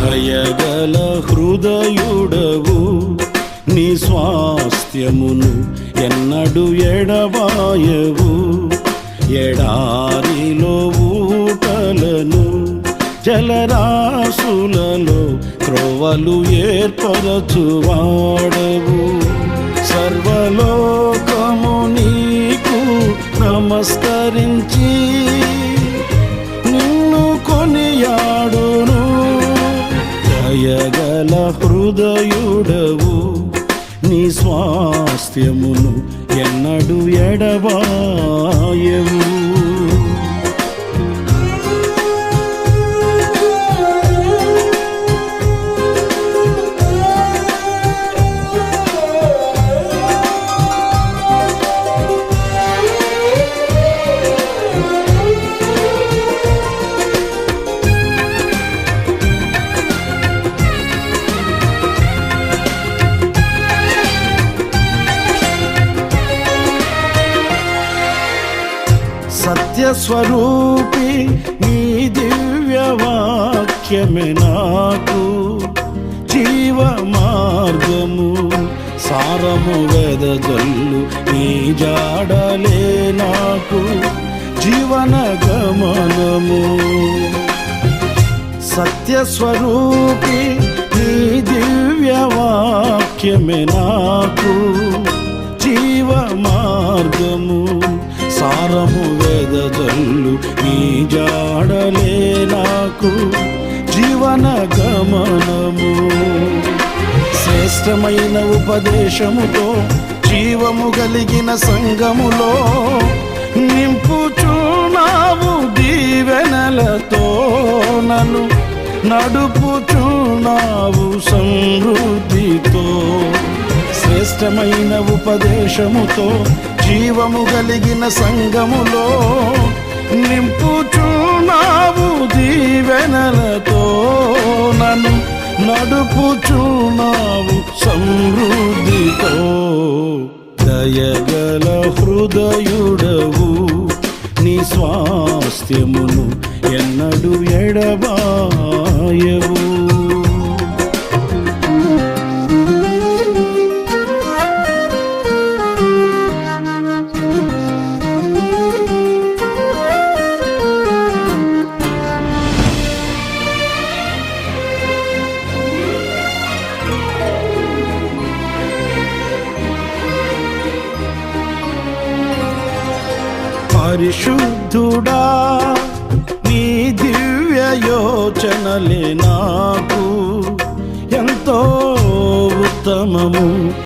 దయగల హృదయుడవు, నీ స్వాస్థ్యమును ఎన్నడు ఎడబాయవు. ఎడారిలో ఊటలను, జలరాశులలో క్రొవలు ఏర్పరచువాడవు. సర్వలోకము నీకు నమస్కరించి నిన్ను కొనియాడును. దయగల హృదయుడవు, నీ స్వాస్థ్యమును ఎన్నడు ఎడబాయవు. సత్యస్వరూపి నీ దివ్య వాక్యమే నాకు జీవ మార్గము. సారము వెదజల్లు నీ జాడలే నాకు జీవన గమనము. సత్యస్వరూపి నీ దివ్య వాక్యమే నాకు జీవ మార్గము. సారము వెదజల్లు నీ జాడలే నాకు జీవన గమనము. శ్రేష్టమైన ఉపదేశముతో జీవము కలిగిన సంగములో నింపుచున్నావు. దీవెనలతో నన్ను నడుపుచున్నావు సమృద్ధితో. శ్రేష్టమైన ఉపదేశముతో జీవము కలిగిన సంగములో నింపుచున్నావు. దీవెనలతో నన్ను నడుపుచున్నావు సమృద్ధితో. దయగల హృదయుడవు, నీ స్వాస్థ్యమును ఎన్నడు ఎడబాయవు. పరిశుద్ధుడా, నీ దివ్య యోచనలే నాకు ఎంతో ఉత్తమము.